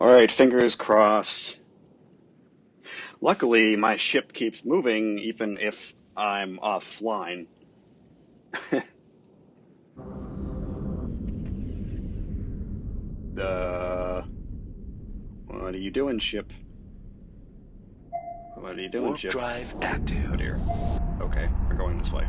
Alright, fingers crossed. Luckily, my ship keeps moving even if I'm offline. What are you doing, ship? What are you doing, Warp ship? drive active. Oh dear. Okay, we're going this way.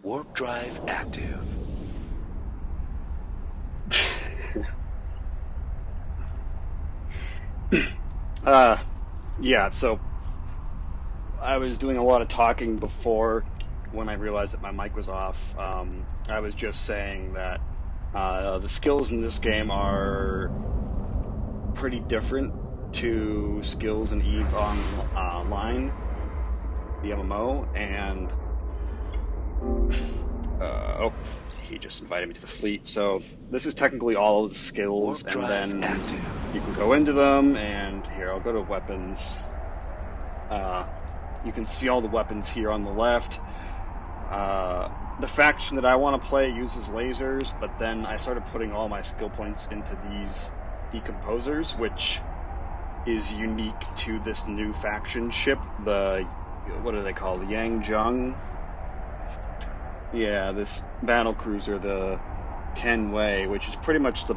Warp drive active. Yeah, so I was doing a lot of talking before when I realized that my mic was off. I was just saying that the skills in this game are pretty different to skills in EVE Online, the MMO, and oh, he just invited me to the fleet. So this is technically all of the skills, and then you can go into them, and here, I'll go to weapons. You can see all the weapons here on the left. The faction that I want to play uses lasers, but then I started putting all my skill points into these decomposers, which is unique to this new faction ship, the, what do they call, the Yangjung? Yeah, this battle cruiser, the Ken Wei, which is pretty much the,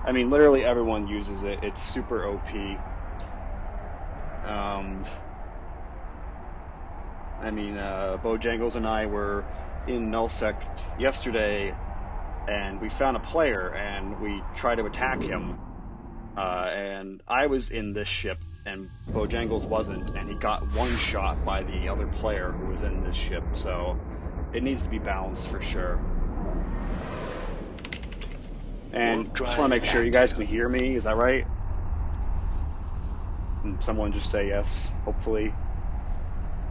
I mean, literally everyone uses it. It's super OP. I mean, Bojangles and I were in Nullsec yesterday, and we found a player, and we tried to attack him. And I was in this ship, and Bojangles wasn't, and he got one shot by the other player who was in this ship, so it needs to be balanced for sure. And just want to make sure you guys can hear me, is that right? And someone just say yes, hopefully.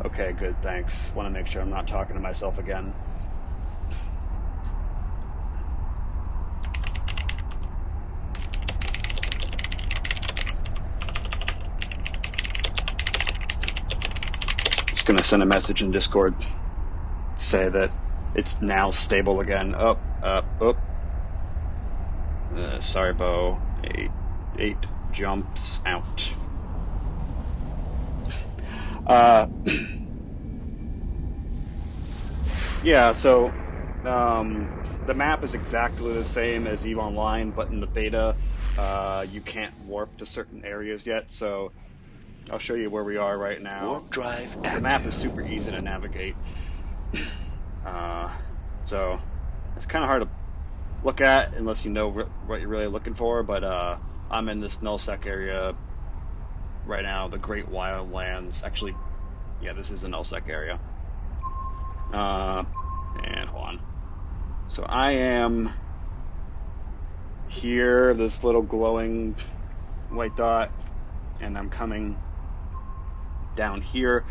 Okay, good, thanks. Want to make sure I'm not talking to myself again. Just gonna send a message in Discord, say that it's now stable again. Up. Sorry, Bo. Eight jumps out. Yeah, so the map is exactly the same as EVE Online, but in the beta, you can't warp to certain areas yet, so I'll show you where we are right now. Warp drive active. The map is super easy to navigate. So it's kind of hard to look at unless you know what you're really looking for, but I'm in this Nullsec area right now, the Great Wildlands. Actually, yeah, this is the Nullsec area. And hold on. So I am here, this little glowing white dot, and I'm coming down here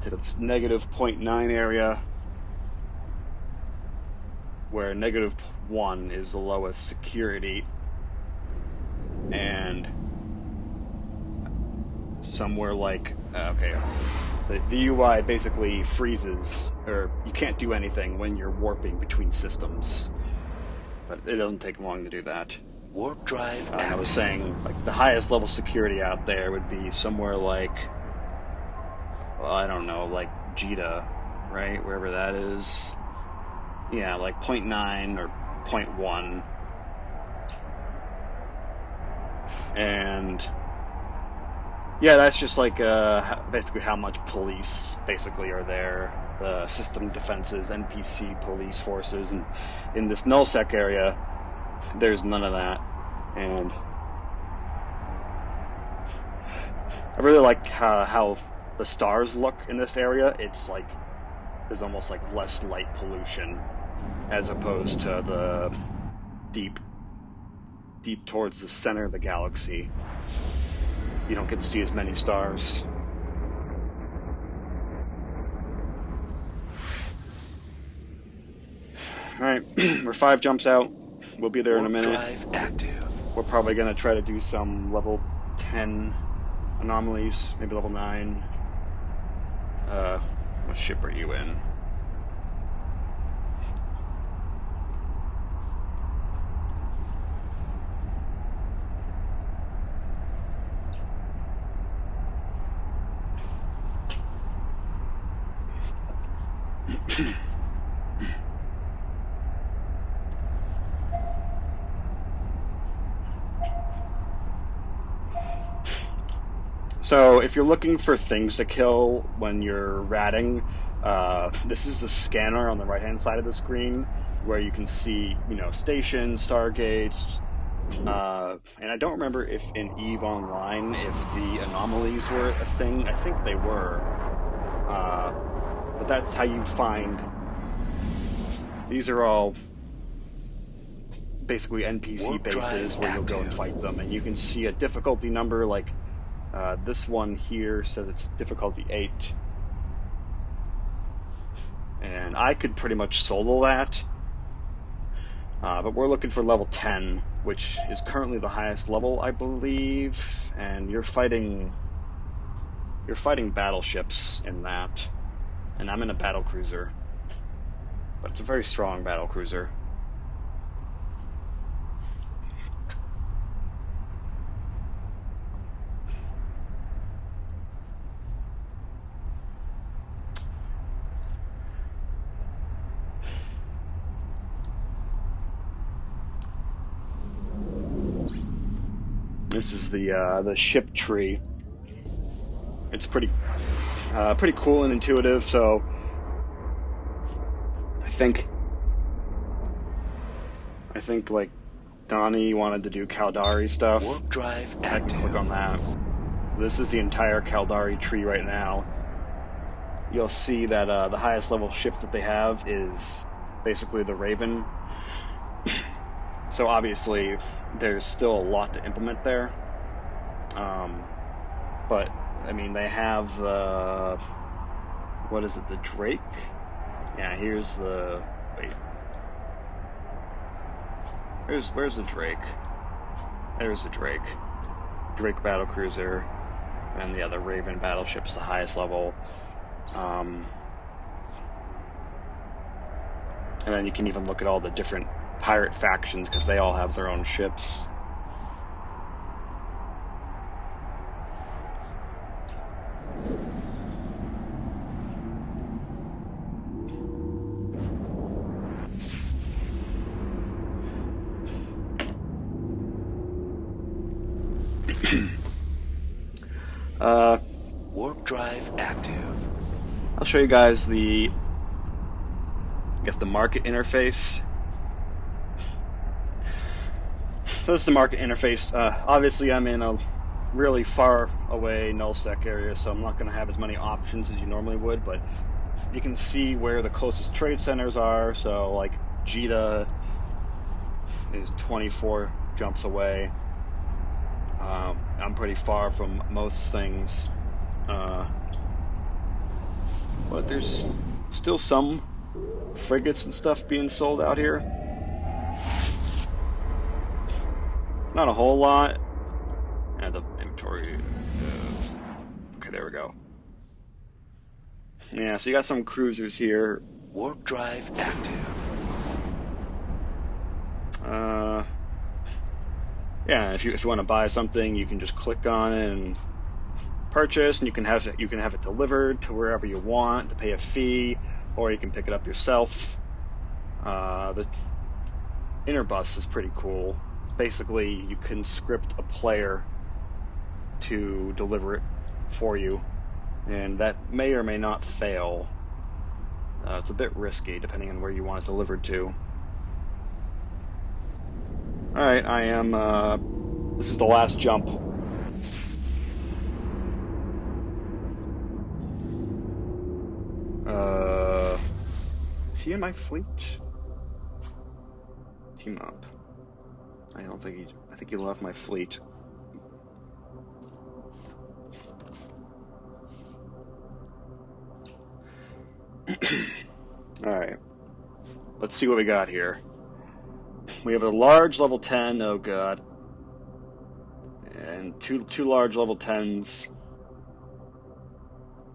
to the negative 0.9 area, where negative 1 is the lowest security, and somewhere like, okay, the UI basically freezes, or you can't do anything when you're warping between systems, but it doesn't take long to do that. Warp drive I was saying, like, the highest level security out there would be somewhere like, well, I don't know, like Jita, right, wherever that is. Yeah, like 0.9 or 0.1. And yeah, that's just like basically how much police basically are there. The system defenses, NPC police forces, and in this Nullsec area, there's none of that. And I really like how the stars look in this area. It's like there's almost like less light pollution as opposed to the deep towards the center of the galaxy. You don't get to see as many stars. Alright, we're 5 jumps out. We'll be there in a Warp minute. drive active. We're probably going to try to do some level 10 anomalies, maybe level 9. What ship are you in? So if you're looking for things to kill when you're ratting, this is the scanner on the right-hand side of the screen where you can see, stations, stargates, and I don't remember if in EVE Online if the anomalies were a thing. I think they were, but that's how you find. These are all basically NPC Warp drive bases where you'll go and active. fight them, and you can see a difficulty number like. This one here says it's difficulty 8. And I could pretty much solo that. But we're looking for level 10, which is currently the highest level, I believe. And you're fighting battleships in that. And I'm in a battle cruiser. But it's a very strong battle cruiser. This is the ship tree. It's pretty cool and intuitive. So I think like Donnie wanted to do Caldari stuff. Warp drive I can active. click on that. This is the entire Caldari tree right now. You'll see that the highest level ship that they have is basically the Raven. So obviously there's still a lot to implement there. But I mean they have the what is it, the Drake? Yeah, here's the where's the Drake? There's the Drake. Drake battlecruiser, and the other Raven battleship's the highest level. And then you can even look at all the different pirate factions because they all have their own ships. Warp drive active. I'll show you guys the market interface. So this is the market interface. Obviously I'm in a really far away nullsec area, so I'm not going to have as many options as you normally would, but you can see where the closest trade centers are. So like Jita is 24 jumps away. I'm pretty far from most things, but there's still some frigates and stuff being sold out here. Not a whole lot. And the inventory. Okay, there we go. Yeah, so you got some cruisers here. Warp drive active. Yeah, if you want to buy something, you can just click on it and purchase, and you can have it delivered to wherever you want to pay a fee, or you can pick it up yourself. The Interbus is pretty cool. Basically, you can script a player to deliver it for you, and that may or may not fail. It's a bit risky depending on where you want it delivered to. Alright, I am, this is the last jump. Is he in my fleet? Team up. I think he left my fleet. Alright. let's see what we got here. We have a large level 10, oh god. And two large level 10s.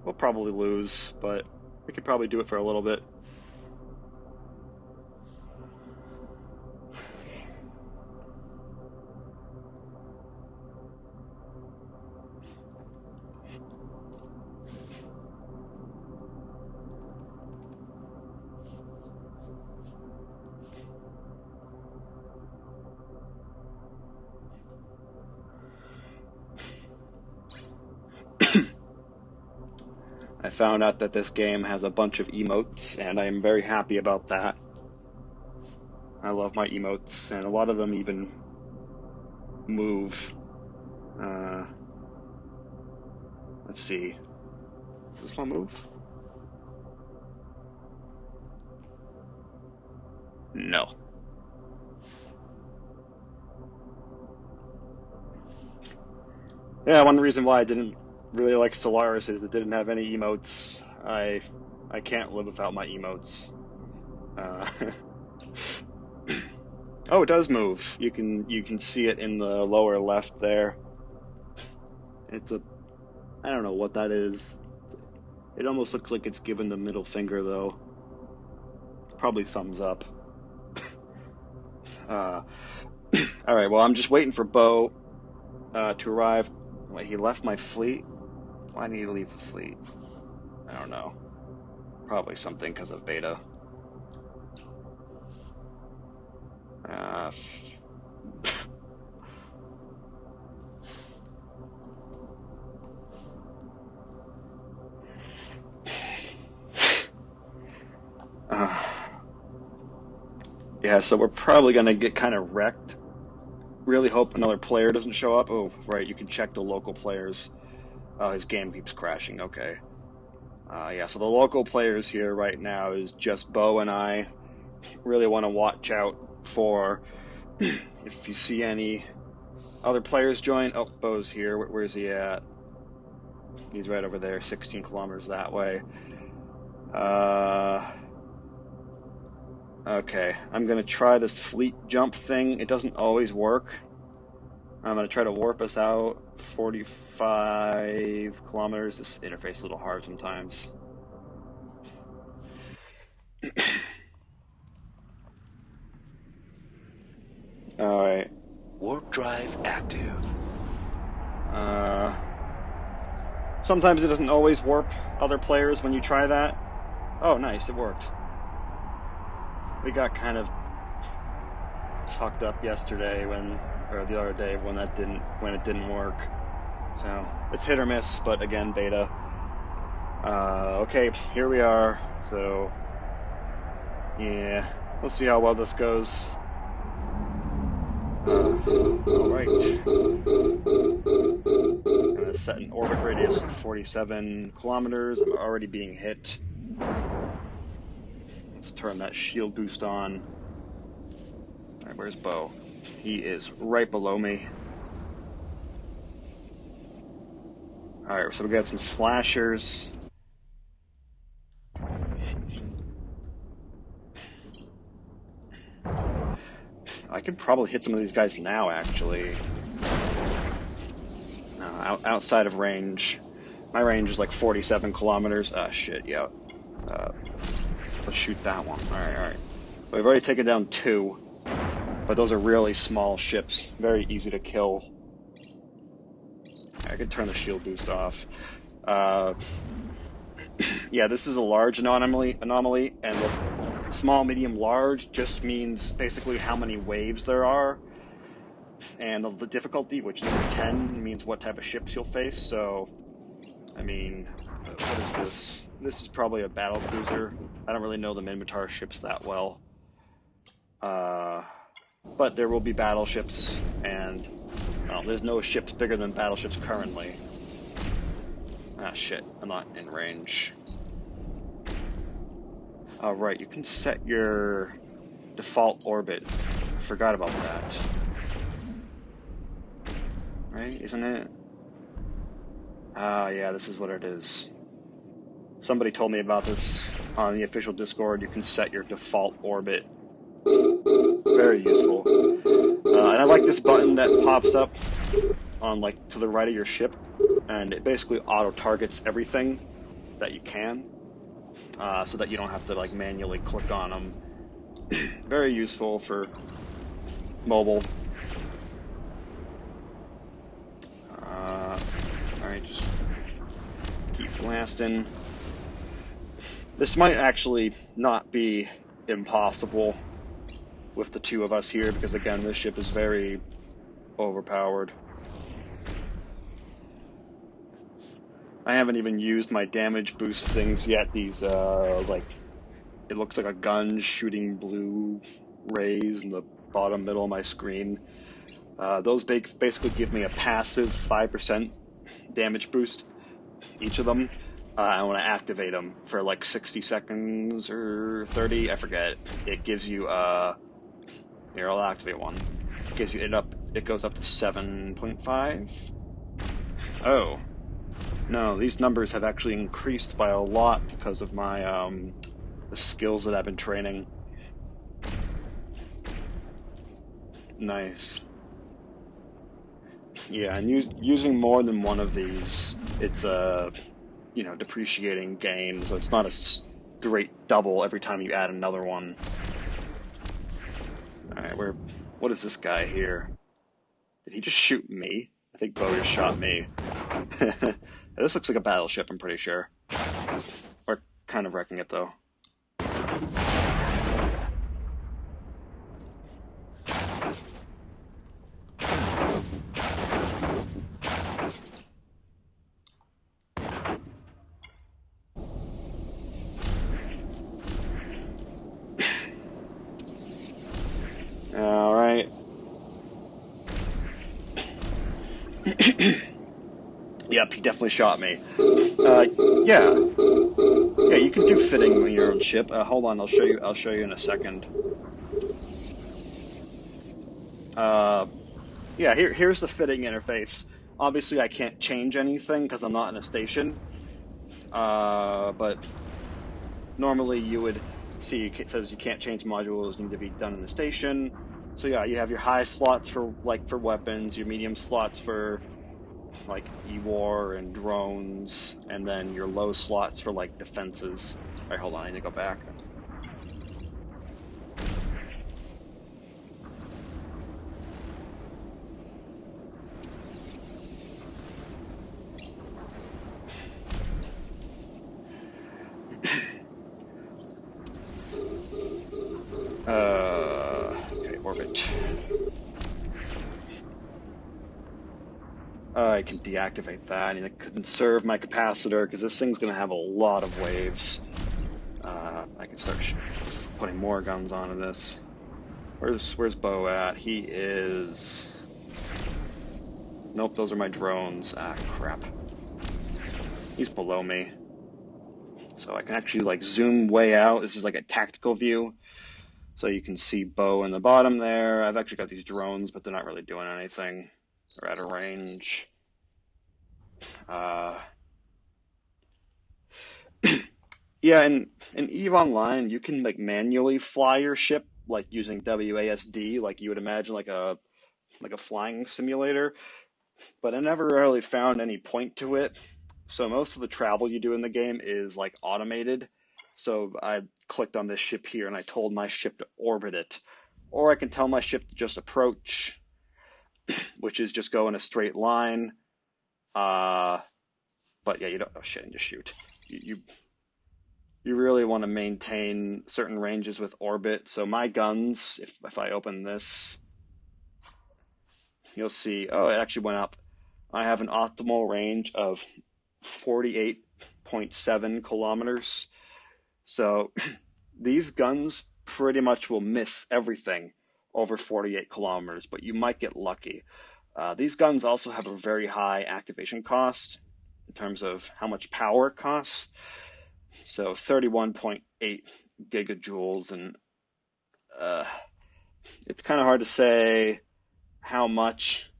We'll probably lose, but we could probably do it for a little bit. I found out that this game has a bunch of emotes, and I am very happy about that. I love my emotes, and a lot of them even move. Let's see. Does this one move? No. Yeah, one reason why I didn't really like Solaris is it didn't have any emotes. I can't live without my emotes. Oh, it does move. You can see it in the lower left there. It's a, I don't know what that is. It almost looks like it's given the middle finger though. It's probably thumbs up. All right. Well, I'm just waiting for Bo to arrive. Wait, he left my fleet. Why did he leave the fleet? I don't know. Probably something because of beta. Yeah, so we're probably going to get kind of wrecked. Really hope another player doesn't show up. Oh, right, you can check the local players. Oh, his game keeps crashing. Okay. Yeah, so the local players here right now is just Bo and I. Really want to watch out for if you see any other players join. Oh, Bo's here. Where's he at? He's right over there, 16 kilometers that way. Okay, I'm going to try this fleet jump thing. It doesn't always work. I'm going to try to warp us out 45 kilometers. This interface is a little hard sometimes. Alright. Warp drive active. Sometimes it doesn't always warp other players when you try that. Oh, nice, it worked. We got kind of fucked up yesterday or the other day when it didn't work. So it's hit or miss, but again, beta. Okay, here we are. So yeah, we'll see how well this goes. Alright. Gonna set an orbit radius of 47 kilometers. I'm already being hit. Let's turn that shield boost on. Alright, where's Bo? He is right below me. Alright, so we got some slashers. I can probably hit some of these guys now, actually. No, outside of range. My range is like 47 kilometers. Ah, shit, yeah. Let's shoot that one. Alright. We've already taken down 2. But those are really small ships. Very easy to kill. I could turn the shield boost off. Yeah, this is a large anomaly, and the small, medium, large just means basically how many waves there are. And the difficulty, which is 10, means what type of ships you'll face. So, I mean, what is this? This is probably a battle cruiser. I don't really know the Minmatar ships that well. But there will be battleships, and there's no ships bigger than battleships currently. Ah, shit, I'm not in range. Right, you can set your default orbit. I forgot about that. Right, isn't it? Yeah, this is what it is. Somebody told me about this on the official Discord, you can set your default orbit. Very useful. And I like this button that pops up on like to the right of your ship, and it basically auto targets everything that you can, so that you don't have to like manually click on them. Very useful for mobile. Alright, just keep blasting. This might actually not be impossible with the two of us here, because again, this ship is very overpowered. I haven't even used my damage boost things yet. These, like, it looks like a gun shooting blue rays in the bottom middle of my screen. Those basically give me a passive 5% damage boost, each of them. And when I activate them for like 60 seconds or 30, I forget, it gives you, here, I'll activate one. It gives you, it goes up to 7.5. Oh. No, these numbers have actually increased by a lot because of my, the skills that I've been training. Nice. Yeah, and using more than one of these, it's you know, depreciating gain, so it's not a straight double every time you add another one. Alright, what is this guy here? Did he just shoot me? I think Bo just shot me. This looks like a battleship, I'm pretty sure. We're kind of wrecking it, though. Alright. Yep, he definitely shot me. Yeah. Yeah, you can do fitting on your own ship. Hold on, I'll show you in a second. Yeah, here's the fitting interface. Obviously, I can't change anything because I'm not in a station. But normally you would see it says you can't change modules, need to be done in the station. So yeah, you have your high slots for weapons, your medium slots for like E-War and drones, and then your low slots for like defenses. Alright, hold on, I need to go back. Okay, orbit. I can deactivate that. I need to conserve my capacitor because this thing's going to have a lot of waves. I can start putting more guns onto this. Where's Bo at? He is... Nope, those are my drones. Ah, crap. He's below me. So I can actually like zoom way out. This is like a tactical view. So you can see Bo in the bottom there. I've actually got these drones, but they're not really doing anything. They're at a range. Yeah, in EVE Online, you can like manually fly your ship, like using WASD, like you would imagine like a flying simulator. But I never really found any point to it. So most of the travel you do in the game is like automated. So I clicked on this ship here and I told my ship to orbit it. Or I can tell my ship to just approach, which is just go in a straight line. But yeah, you don't, oh shit, and just shoot. You really want to maintain certain ranges with orbit. So my guns, if I open this, you'll see, oh, it actually went up. I have an optimal range of 48.7 kilometers. So these guns pretty much will miss everything over 48 kilometers, but you might get lucky. These guns also have a very high activation cost in terms of how much power it costs. So 31.8 gigajoules, and it's kind of hard to say how much,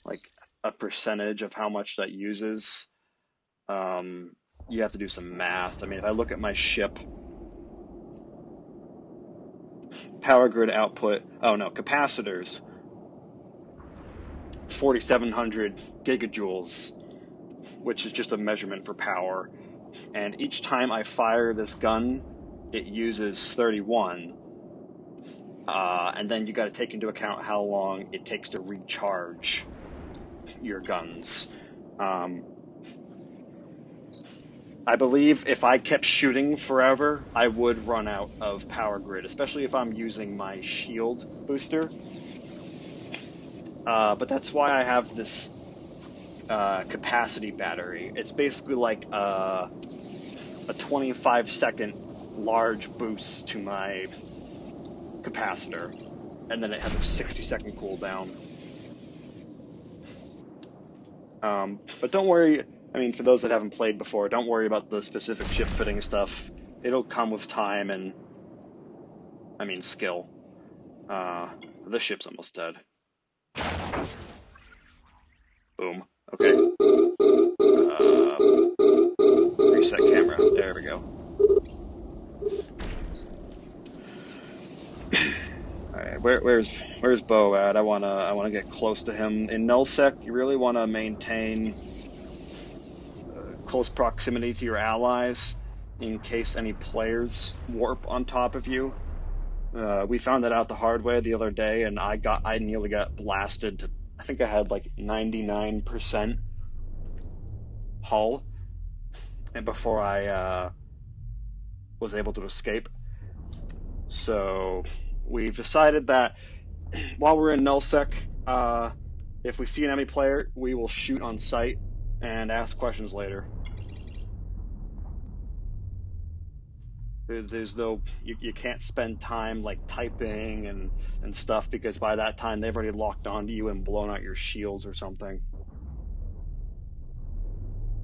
like a percentage of how much that uses. you have to do some math. I mean, if I look at my ship, power grid output, oh no, capacitors, 4,700 gigajoules, which is just a measurement for power. And each time I fire this gun, it uses 31. And then you got to take into account how long it takes to recharge your guns. I believe if I kept shooting forever, I would run out of power grid, especially if I'm using my shield booster. But that's why I have this capacity battery. It's basically like a 25-second large boost to my capacitor, and then it has a 60-second cooldown. But don't worry, I mean, for those that haven't played before, don't worry about the specific ship fitting stuff. It'll come with time and, I mean, skill. This ship's almost dead. Boom. Okay. Reset camera. There we go. Alright, where's Bo at? I wanna get close to him. In nullsec, you really wanna maintain close proximity to your allies in case any players warp on top of you. We found that out the hard way the other day, and I nearly got blasted to, I think I had like 99% hull, and before I was able to escape. So we've decided that while we're in nullsec, if we see an enemy player, we will shoot on sight and ask questions later. There's no, you can't spend time like typing and stuff, because by that time they've already locked onto you and blown out your shields or something.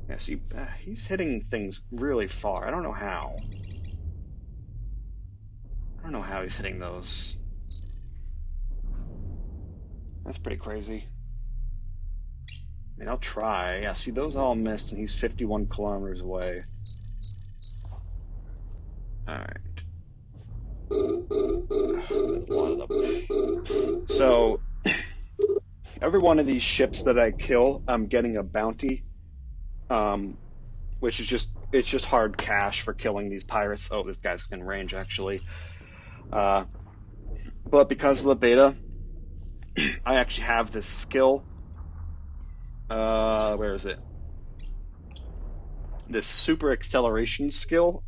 Yeah, see, he's hitting things really far. I don't know how. I don't know how he's hitting those. That's pretty crazy. I mean, I'll try. Yeah, see, those all missed, and he's 51 kilometers away. Alright. A lot of them. So, every one of these ships that I kill, I'm getting a bounty, which is it's just hard cash for killing these pirates. Oh, this guy's in range, actually. But because of the beta, I actually have this skill. Where is it? This super acceleration skill,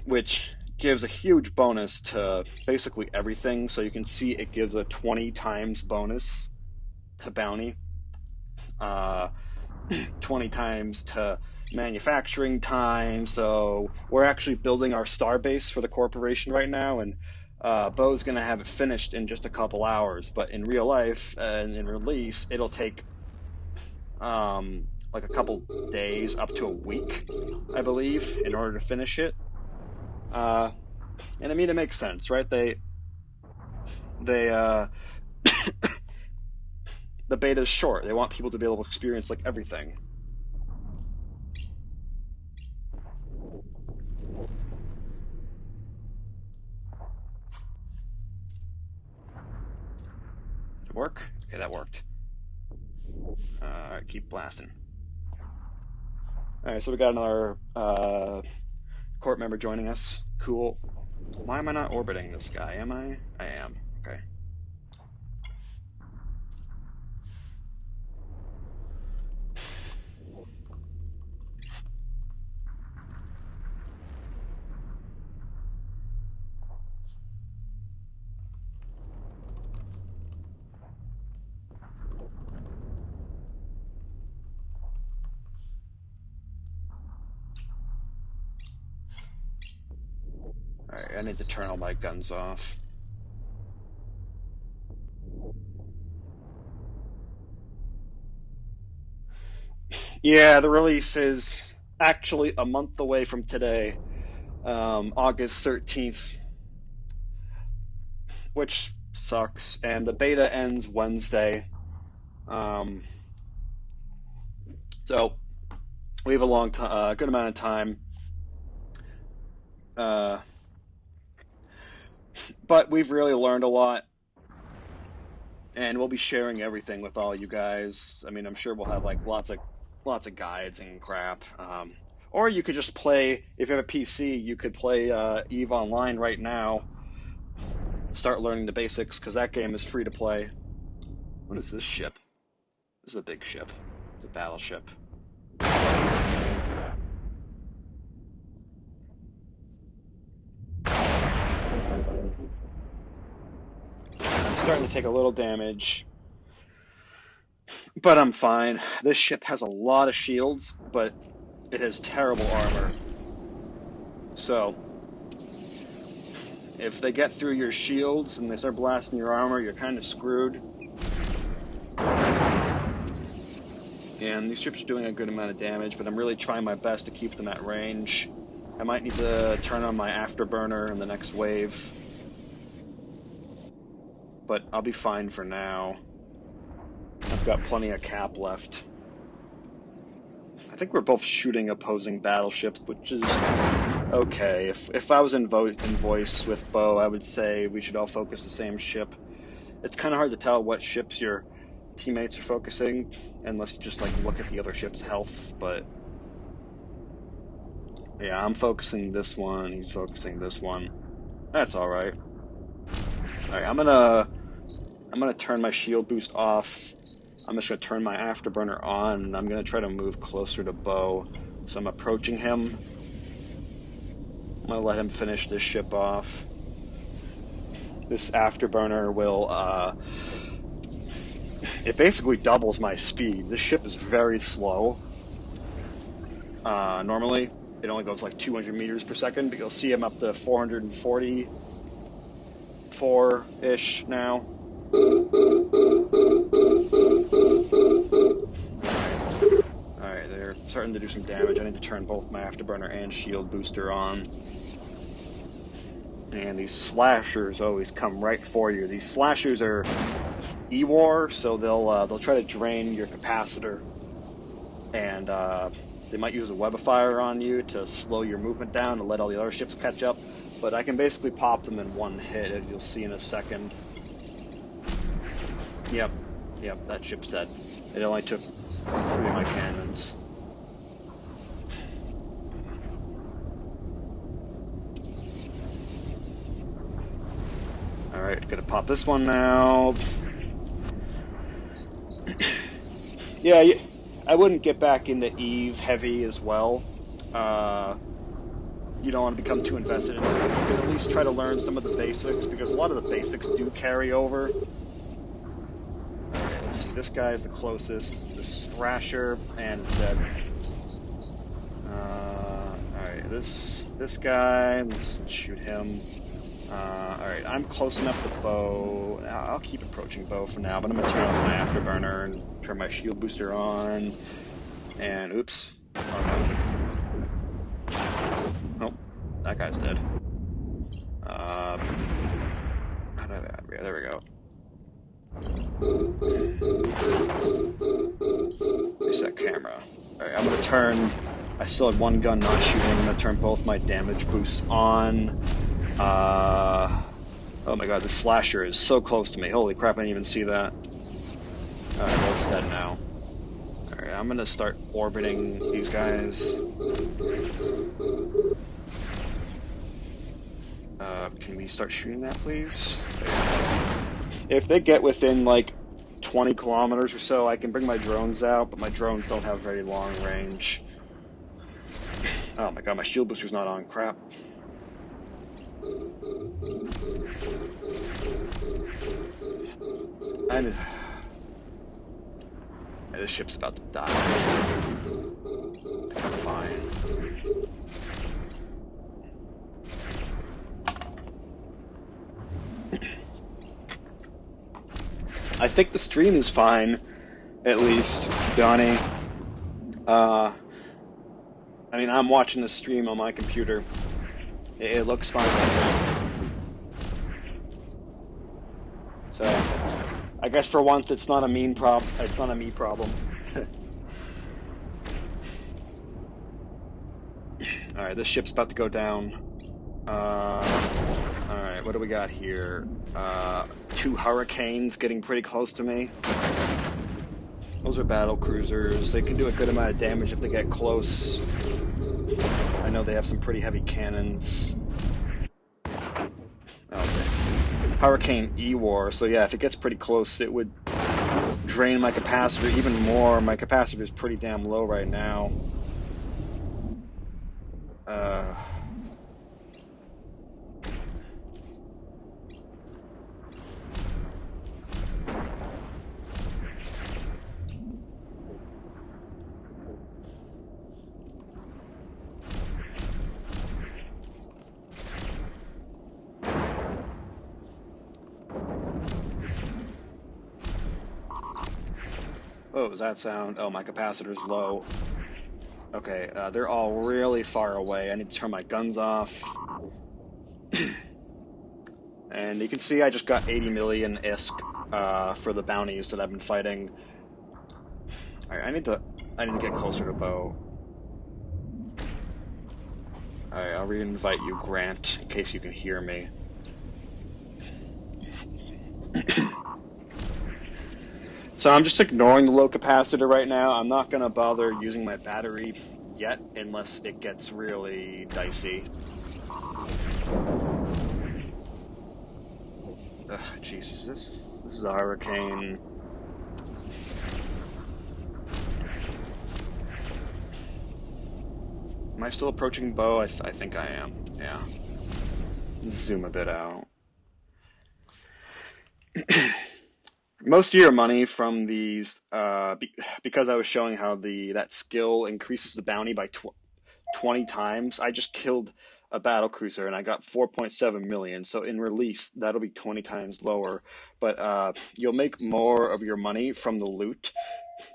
which gives a huge bonus to basically everything. So you can see it gives a 20 times bonus to bounty, 20 times to manufacturing time. So we're actually building our star base for the corporation right now, and Bo's going to have it finished in just a couple hours. But in real life and in release, it'll take like a couple days up to a week, I believe, in order to finish it. And I mean, it makes sense, right? They the beta is short. They want people to be able to experience like everything. Did it work? Okay, that worked. Alright, keep blasting. Alright, so we got another corp member joining us. Cool. Why am I not orbiting this guy? Am I? I am. Okay. Alright, I need to turn all my guns off. Yeah, the release is actually a month away from today, August 13th, which sucks, and the beta ends Wednesday. So We have a good amount of time. But we've really learned a lot, and we'll be sharing everything with all you guys. I mean, I'm sure we'll have like lots of guides and crap. Or you could just play, if you have a PC, you could play EVE Online right now. Start learning the basics, because that game is free to play. What is this ship? This is a big ship. It's a battleship. I'm starting to take a little damage, but I'm fine. This ship has a lot of shields, but it has terrible armor. So, if they get through your shields and they start blasting your armor, you're kind of screwed. And these ships are doing a good amount of damage, but I'm really trying my best to keep them at range. I might need to turn on my afterburner in the next wave. But I'll be fine for now. I've got plenty of cap left. I think we're both shooting opposing battleships, which is okay. If I was in voice with Bo, I would say we should all focus the same ship. It's kind of hard to tell what ships your teammates are focusing, unless you just like look at the other ship's health, but yeah, I'm focusing this one, he's focusing this one. That's alright. Alright, I'm gonna turn my shield boost off. I'm just gonna turn my afterburner on, and I'm gonna try to move closer to Bo. So I'm approaching him. I'm gonna let him finish this ship off. This afterburner will, it basically doubles my speed. This ship is very slow. Normally, it only goes like 200 meters per second, but you'll see I'm up to 444-ish now. Alright, they're starting to do some damage. I need to turn both my afterburner and shield booster on. And these slashers always come right for you. These slashers are E-War, so they'll try to drain your capacitor, and they might use a web of fire on you to slow your movement down and let all the other ships catch up. But I can basically pop them in one hit, as you'll see in a second. Yep, that ship's dead. It only took 3 of my cannons. Alright, gonna pop this one now. Yeah, I wouldn't get back into EVE heavy as well. You don't want to become too invested in it. You can at least try to learn some of the basics, because a lot of the basics do carry over. Alright, let's see. This guy is the closest. This Thrasher, and it's dead. Alright, this guy, let's shoot him. Alright, I'm close enough to Bo. I'll keep approaching Bo for now, but I'm gonna turn off my afterburner and turn my shield booster on. And oops. Oh, that guy's dead. There we go. Reset camera. Alright, I'm gonna turn. I still had one gun not shooting. I'm gonna turn both my damage boosts on. Oh my god, the slasher is so close to me. Holy crap, I didn't even see that. Alright, well, it's dead now. Alright, I'm gonna start orbiting these guys. Can we start shooting that, please? If they get within, like, 20 kilometers or so, I can bring my drones out, but my drones don't have very long range. Oh my god, my shield booster's not on. Crap. This ship's about to die. I'm fine. I think the stream is fine, at least, Donnie. I mean, I'm watching the stream on my computer. It looks fine. So, I guess for once it's not a me problem. Alright, this ship's about to go down. Alright, what do we got here? 2 hurricanes getting pretty close to me. Those are battle cruisers. They can do a good amount of damage if they get close. I know they have some pretty heavy cannons. Hurricane E-War, so yeah, if it gets pretty close, it would drain my capacitor even more. My capacitor is pretty damn low right now. What was that sound? Oh, my capacitor's low. Okay, they're all really far away. I need to turn my guns off. And you can see I just got 80 million ISK for the bounties that I've been fighting. Alright, I need to get closer to Bo. Alright, I'll re-invite you, Grant, in case you can hear me. So I'm just ignoring the low capacitor right now. I'm not going to bother using my battery yet unless it gets really dicey. Ugh, Jesus, this is a hurricane. Am I still approaching Bo? I think I am, yeah. Zoom a bit out. Most of your money from these, because I was showing how that skill increases the bounty by 20 times, I just killed a battle cruiser and I got 4.7 million. So in release, that'll be 20 times lower. But you'll make more of your money from the loot.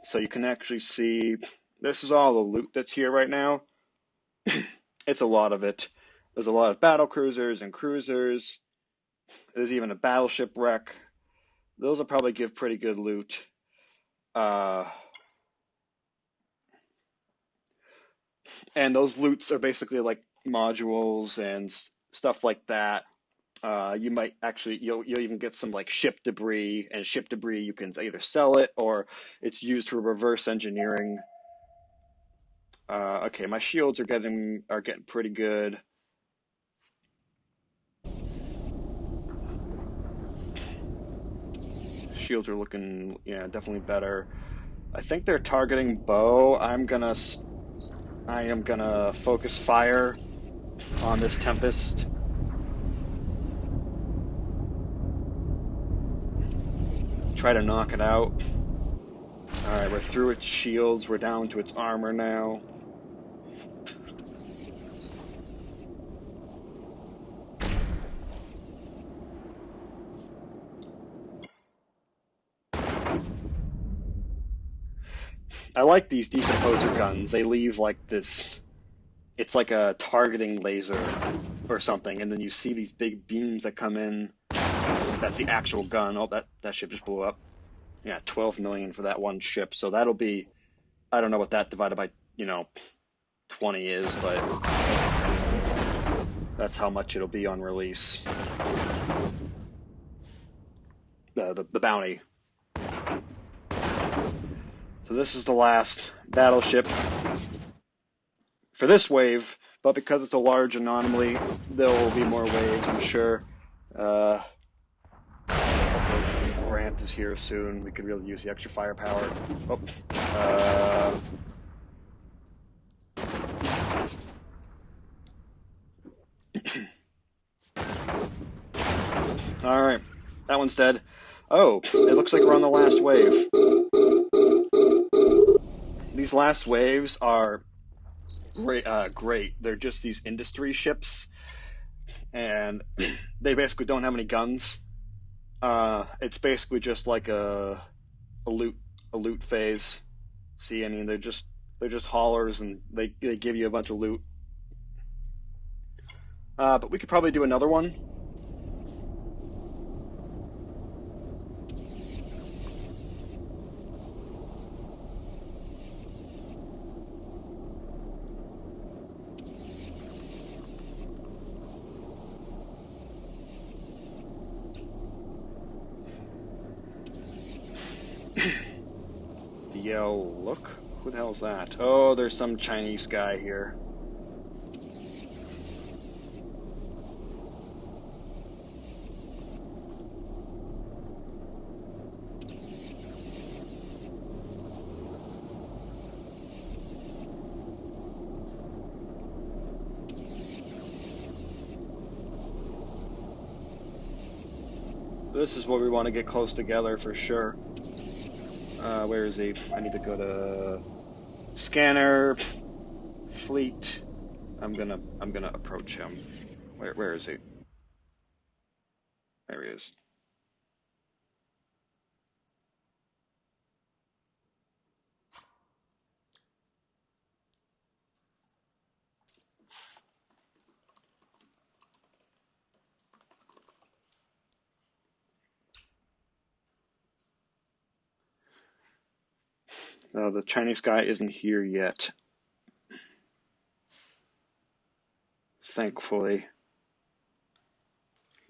So you can actually see, this is all the loot that's here right now. It's a lot of it. There's a lot of battle cruisers and cruisers. There's even a battleship wreck. Those will probably give pretty good loot. And those loots are basically like modules and stuff like that. You might actually, you'll even get some like ship debris, and ship debris you can either sell it or it's used for reverse engineering. Okay, my shields are getting pretty good. Shields are looking, yeah, definitely better. I think they're targeting Bo. I am gonna focus fire on this Tempest. Try to knock it out. Alright, we're through its shields. We're down to its armor now. I like these decomposer guns. They leave like this, it's like a targeting laser or something, and then you see these big beams that come in. That's the actual gun. Oh, that ship just blew up. Yeah, 12 million for that one ship. So that'll be, I don't know what that divided by, 20 is, but that's how much it'll be on release. The bounty. So this is the last battleship for this wave, but because it's a large anomaly, there will be more waves, I'm sure. Grant is here soon. We could really use the extra firepower. Oh. Alright, that one's dead. Oh, it looks like we're on the last wave. These last waves are great. They're just these industry ships, and they basically don't have any guns. It's basically just like a loot phase. See, I mean, they're just haulers, and they give you a bunch of loot. But we could probably do another one. The yell, look? Who the hell is that? Oh, there's some Chinese guy here. This is what we want to get close together for sure. Where is he? I need to go to scanner, fleet. I'm gonna approach him. Where is he? There he is. The Chinese guy isn't here yet. Thankfully.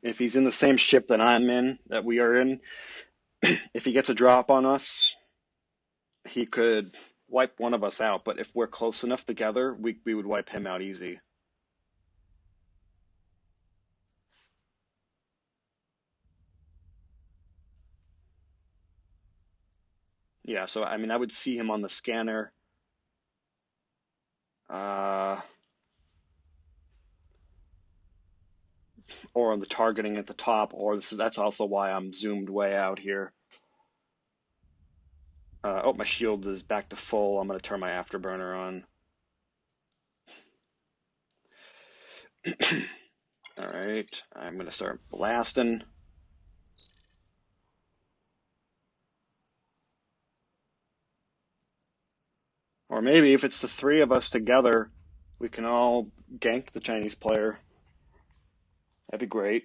If he's in the same ship that I'm in, that we are in, if he gets a drop on us, he could wipe one of us out. But if we're close enough together, we would wipe him out easy. Yeah, so I mean, I would see him on the scanner. Or on the targeting at the top, or that's also why I'm zoomed way out here. Oh, my shield is back to full. I'm going to turn my afterburner on. All right, I'm going to start blasting. Or maybe if it's the three of us together, we can all gank the Chinese player. That'd be great.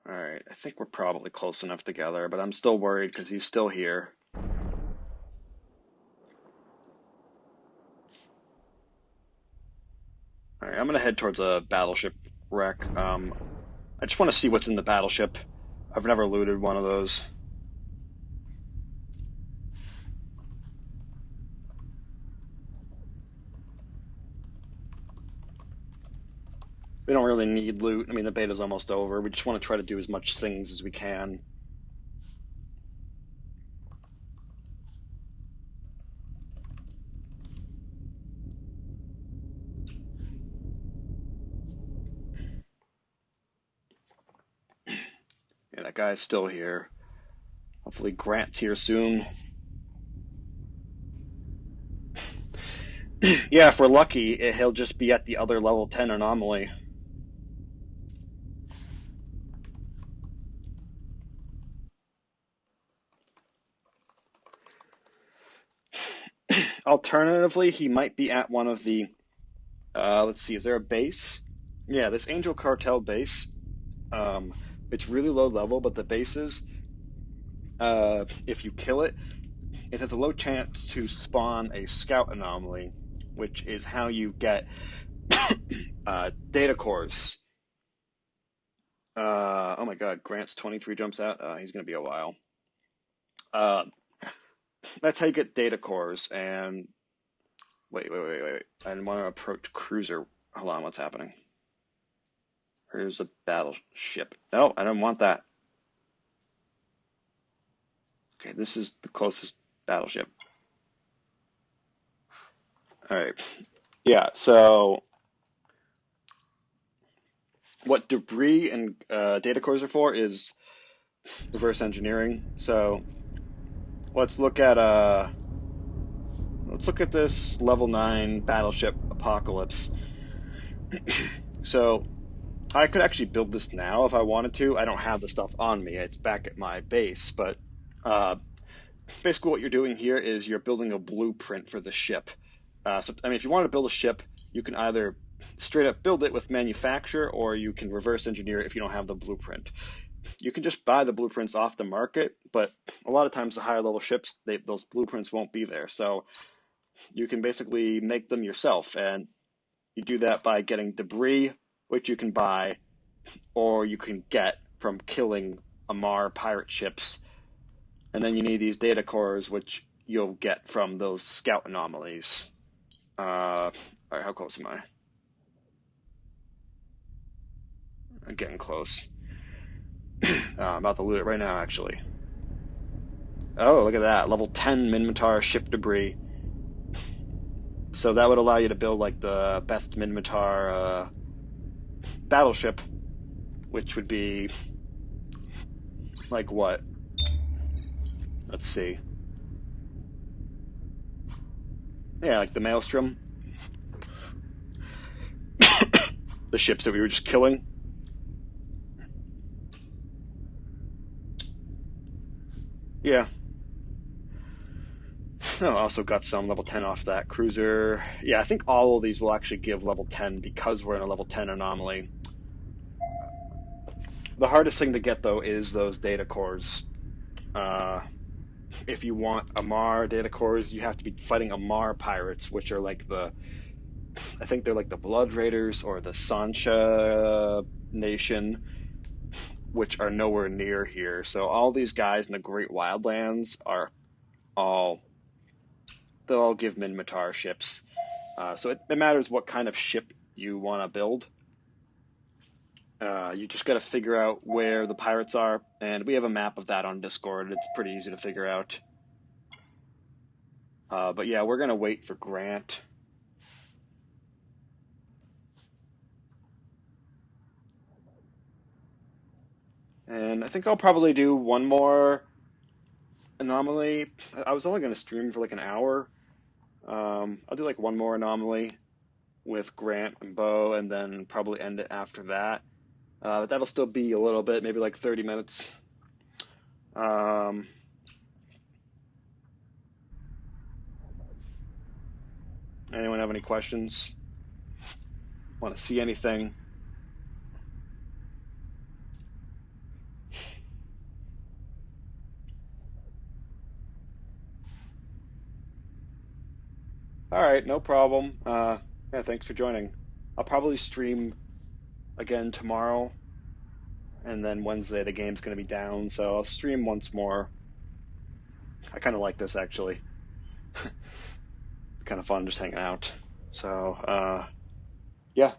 All right, I think we're probably close enough together, but I'm still worried because he's still here. All right, I'm going to head towards a battleship wreck. I just want to see what's in the battleship. I've never looted one of those. We don't really need loot. I mean, the beta's almost over. We just want to try to do as much things as we can. Yeah, that guy's still here. Hopefully Grant's here soon. Yeah, if we're lucky, he'll just be at the other level 10 anomaly. Alternatively, he might be at one of the, let's see, is there a base? Yeah, this Angel Cartel base. It's really low level, but the bases, if you kill it, it has a low chance to spawn a scout anomaly, which is how you get data cores. Oh my god, Grant's 23 jumps out. He's going to be a while. That's how you get data cores. And wait. I want to approach cruiser. Hold on, what's happening? Here's a battleship. No, I don't want that. Okay, this is the closest battleship. All right. Yeah, so what debris and data cores are for is reverse engineering. So let's look at this level 9 battleship Apocalypse. So I could actually build this now if I wanted to. I don't have the stuff on me. It's back at my base, but basically what you're doing here is you're building a blueprint for the ship. So I mean, if you want to build a ship, you can either straight up build it with manufacture, or you can reverse engineer it if you don't have the blueprint. you can just buy the blueprints off the market, but a lot of times the higher level ships, those blueprints won't be there. So you can basically make them yourself, and you do that by getting debris, which you can buy, or you can get from killing Amar pirate ships. And then you need these data cores, which you'll get from those scout anomalies. All right, how close am I? I'm getting close. I'm about to loot it right now, actually. Oh, look at that. Level 10 Minmatar ship debris. So that would allow you to build like the best Minmatar battleship, which would be like what? Let's see. Yeah, like the Maelstrom. The ships that we were just killing. Yeah. Oh, I also got some level 10 off that cruiser. Yeah, I think all of these will actually give level 10 because we're in a level 10 anomaly. The hardest thing to get, though, is those data cores. If you want Amar data cores, you have to be fighting Amar pirates, which are like I think they're like the Blood Raiders or the Sancha Nation, which are nowhere near here. So all these guys in the Great Wildlands are they'll all give Minmatar ships. So it matters what kind of ship you want to build. You just got to figure out where the pirates are, and we have a map of that on Discord. It's pretty easy to figure out. But yeah, we're going to wait for Grant. And I think I'll probably do one more anomaly. I was only going to stream for like an hour. I'll do like one more anomaly with Grant and Bo, and then probably end it after that. But that'll still be a little bit, maybe like 30 minutes. Anyone have any questions? Want to see anything? All right, no problem. Yeah, thanks for joining. I'll probably stream again tomorrow, and then Wednesday the game's going to be down, so I'll stream once more. I kind of like this, actually. Kind of fun just hanging out. So, yeah.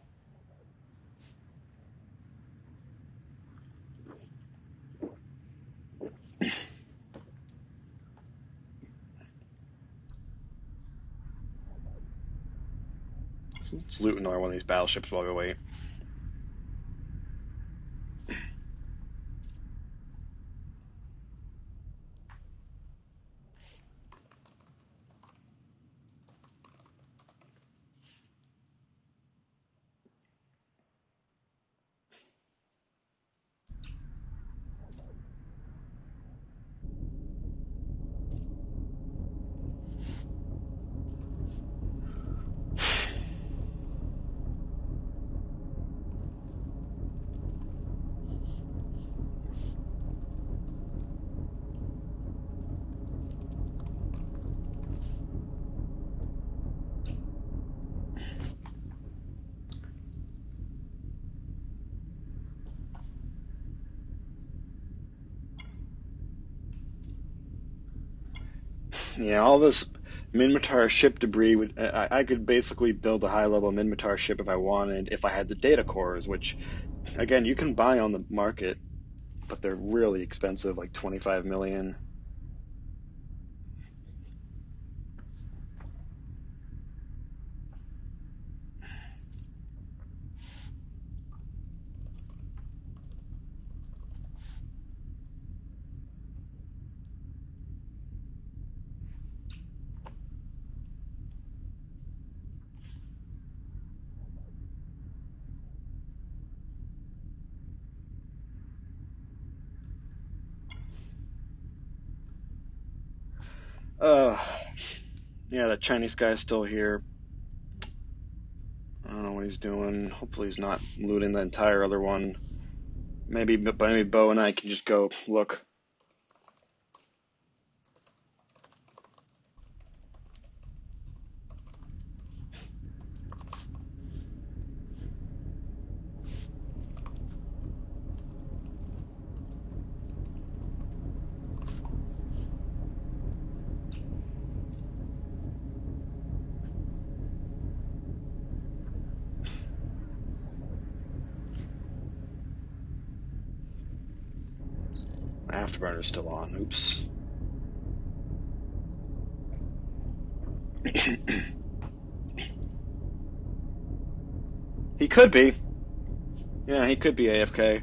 Let's loot another one of these battleships while we wait. Yeah, all this Minmatar ship debris would I could basically build a high level Minmatar ship if I wanted, if I had the data cores, which again you can buy on the market, but they're really expensive, like 25 million. Uh, yeah, that Chinese guy's still here. I don't know what he's doing. Hopefully he's not looting the entire other one. Maybe Bo and I can just go look. Afterburner's still on. Oops. He could be. Yeah, he could be AFK.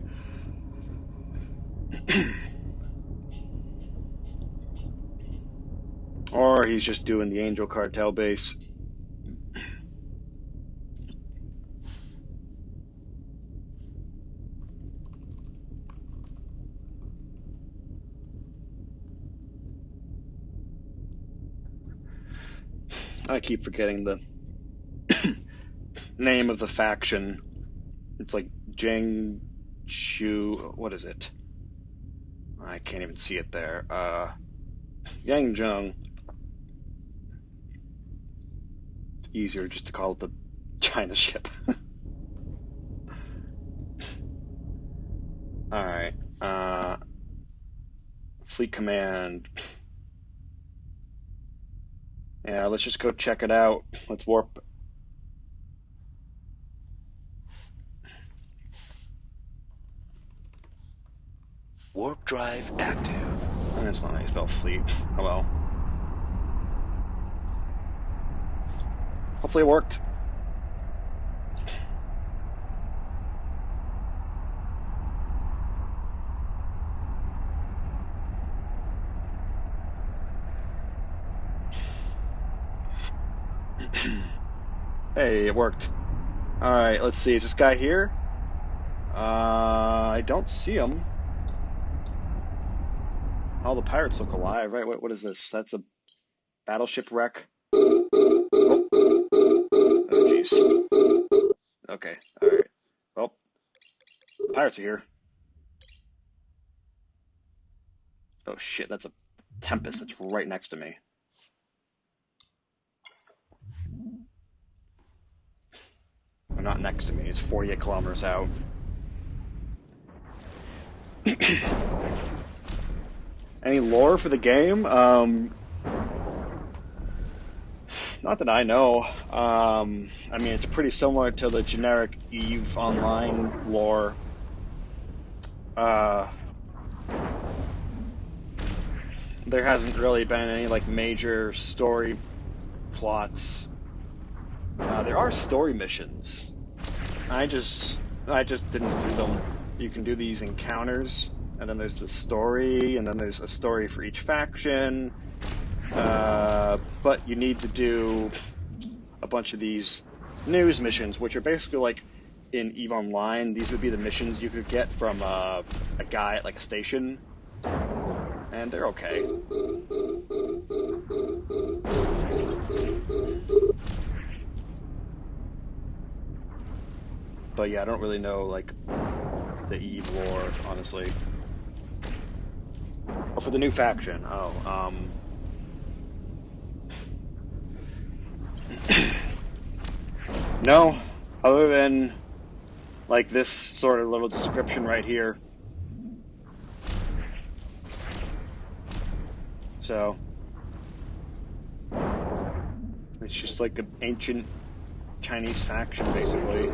Or he's just doing the Angel Cartel base. I keep forgetting the name of the faction. It's like Zheng Chu. What is it? I can't even see it there. Yang Zheng. Easier just to call it the China ship. Alright. Fleet Command. Yeah, let's just go check it out. Let's warp. Warp drive active. That's not how you spell fleet. Oh well. Hopefully it worked. Hey, it worked. Alright, let's see. Is this guy here? I don't see him. All the pirates look alive, right? What is this? That's a battleship wreck. Oh, jeez. Okay, alright. Well, the pirates are here. Oh shit, that's a Tempest that's right next to me. Or not next to me, it's 48 kilometers out. Any lore for the game? Not that I know. I mean, it's pretty similar to the generic EVE Online lore. There hasn't really been any like major story plots. There are story missions. I just didn't do them. You can do these encounters, and then there's the story, and then there's a story for each faction. But you need to do a bunch of these news missions, which are basically like in EVE Online. These would be the missions you could get from a guy at like a station, and they're okay. But yeah, I don't really know like the EVE lore, honestly. Oh, for the new faction. Oh, no, other than like this sort of little description right here. So it's just like an ancient Chinese faction, basically.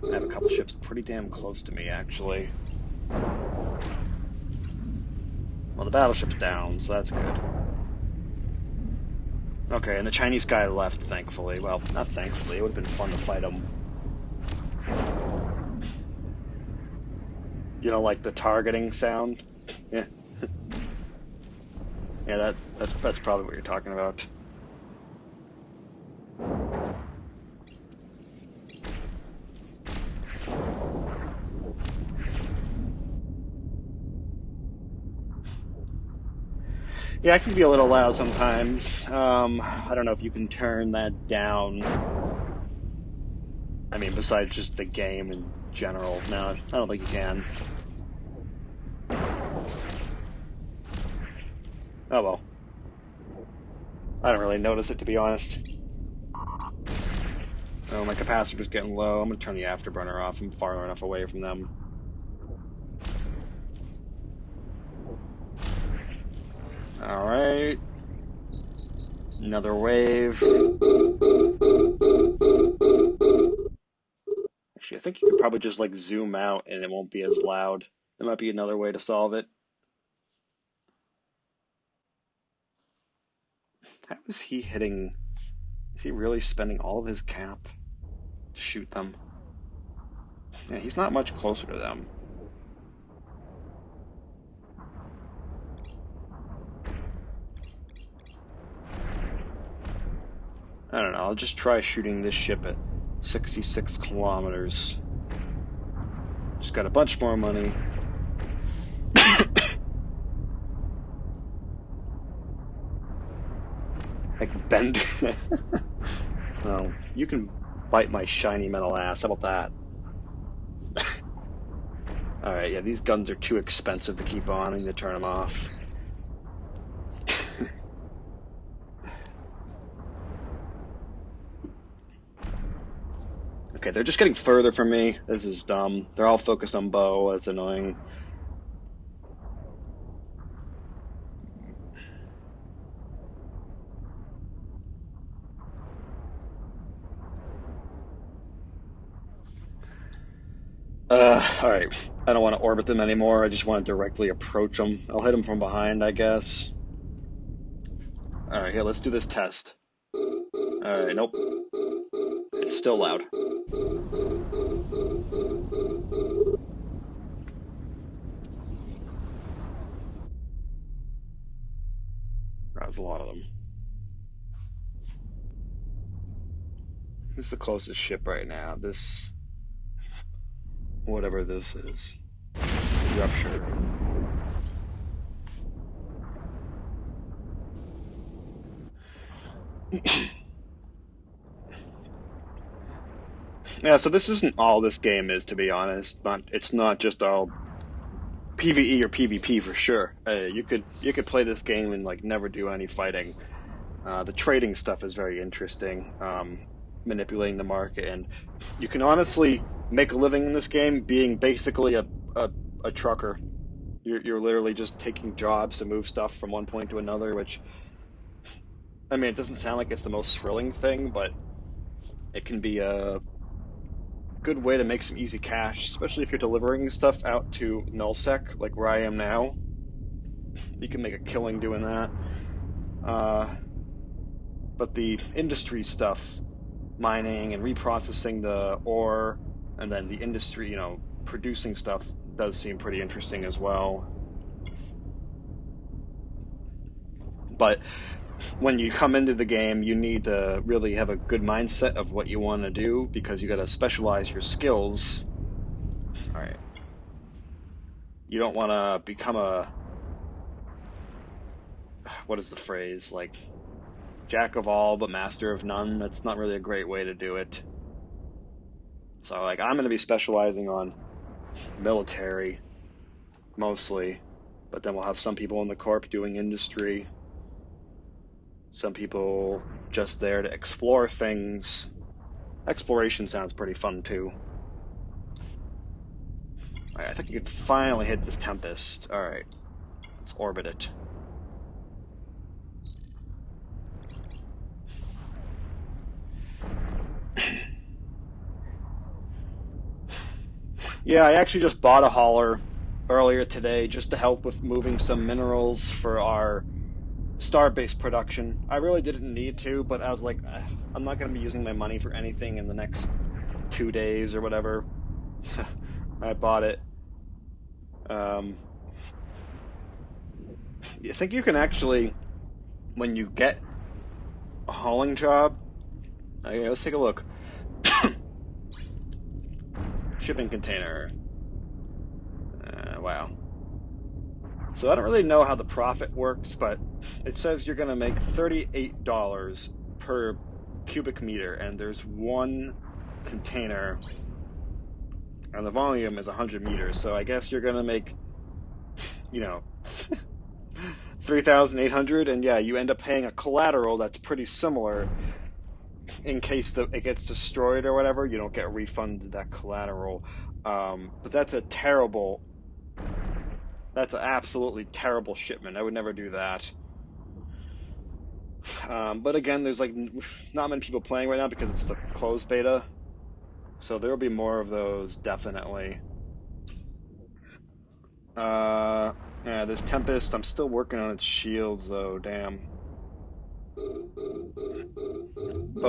I have a couple ships pretty damn close to me, actually. Well, the battleship's down, so that's good. Okay, and the Chinese guy left, thankfully. Well, not thankfully. It would have been fun to fight him. You know, like the targeting sound? Yeah. Yeah, that's probably what you're talking about. Yeah, it can be a little loud sometimes. I don't know if you can turn that down. I mean, besides just the game in general. No, I don't think you can. Oh well. I don't really notice it, to be honest. Oh, my capacitor's getting low. I'm gonna turn the afterburner off. I'm far enough away from them. Alright. Another wave. Actually, I think you could probably just like zoom out and it won't be as loud. There might be another way to solve it. How is he hitting? Is he really spending all of his cap to shoot them? Yeah, he's not much closer to them. I don't know, I'll just try shooting this ship at 66 kilometers. Just got a bunch more money. I can bend. Oh, you can bite my shiny metal ass. How about that? Alright, yeah, these guns are too expensive to keep on. I need to turn them off. Okay, they're just getting further from me. This is dumb. They're all focused on bow. That's annoying. Alright. I don't want to orbit them anymore. I just want to directly approach them. I'll hit them from behind, I guess. Alright, here, let's do this test. Alright, nope. It's still loud. That was a lot of them. This is the closest ship right now. This... whatever this is. Rupture. Yeah, so this isn't all this game is, to be honest. It's not just all PVE or PvP for sure. You could play this game and like never do any fighting. The trading stuff is very interesting. Manipulating the market, and you can honestly make a living in this game being basically a trucker. You're literally just taking jobs to move stuff from one point to another, which, I mean, it doesn't sound like it's the most thrilling thing, but it can be a good way to make some easy cash, especially if you're delivering stuff out to nullsec, like where I am now. You can make a killing doing that. But the industry stuff, mining and reprocessing the ore, and then the industry, you know, producing stuff does seem pretty interesting as well. But when you come into the game, you need to really have a good mindset of what you want to do, because you got to specialize your skills. All right. You don't want to become a, what is the phrase, like jack of all but master of none. That's not really a great way to do it. So like I'm going to be specializing on military mostly, but then we'll have some people in the corp doing industry. Some people just there to explore things. Exploration sounds pretty fun too. Alright, I think you could finally hit this Tempest. Alright, let's orbit it. Yeah, I actually just bought a hauler earlier today just to help with moving some minerals for our Starbase production. I really didn't need to, but I was like, I'm not going to be using my money for anything in the next 2 days or whatever. I bought it. I think you can actually, when you get a hauling job, okay, let's take a look. Shipping container. Wow. So I don't really know how the profit works, but it says you're going to make $38 per cubic meter, and there's one container, and the volume is 100 meters. So I guess you're gonna make, you know, 3,800, and yeah, you end up paying a collateral that's pretty similar in case it gets destroyed or whatever. You don't get refunded that collateral. But that's an absolutely terrible shipment. I would never do that. But again, there's like not many people playing right now because it's the closed beta. So there will be more of those, definitely. Yeah, this Tempest, I'm still working on its shields though, damn. Bo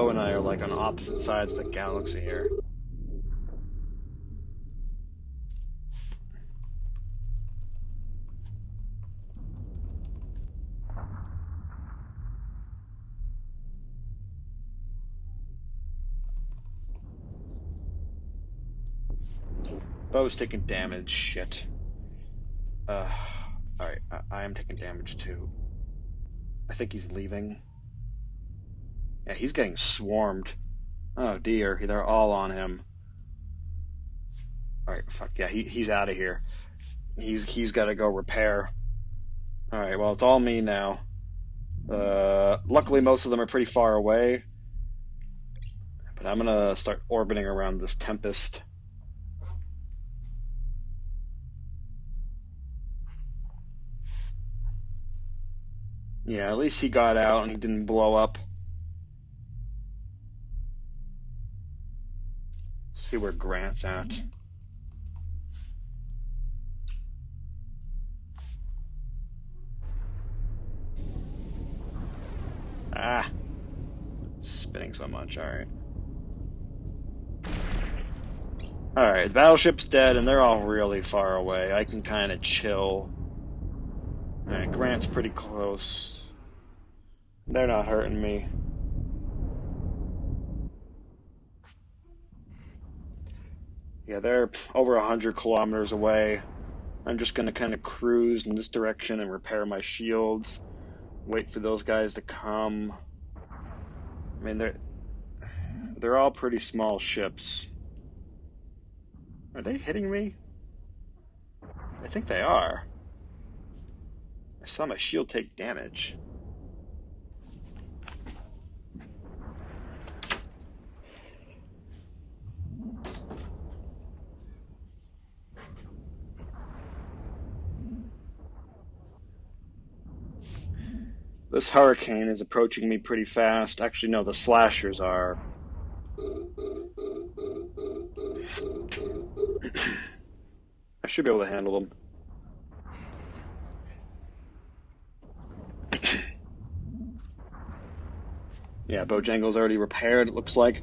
and I are like on opposite sides of the galaxy here. Bo's taking damage, shit. Alright, I am taking damage too. I think he's leaving. Yeah, he's getting swarmed. Oh dear, they're all on him. Alright, fuck, yeah, he's out of here. He's gotta go repair. Alright, well, it's all me now. Luckily most of them are pretty far away. But I'm gonna start orbiting around this Tempest. Yeah, at least he got out and he didn't blow up. See where Grant's at. Ah, spinning so much. Alright. Alright, the battleship's dead and they're all really far away. I can kind of chill. Alright, Grant's pretty close. They're not hurting me. Yeah, they're over 100 kilometers away. I'm just going to kind of cruise in this direction and repair my shields. Wait for those guys to come. I mean, they're all pretty small ships. Are they hitting me? I think they are. I saw my shield take damage. This hurricane is approaching me pretty fast. Actually, no, the slashers are. I should be able to handle them. Yeah, Bojangles already repaired, it looks like.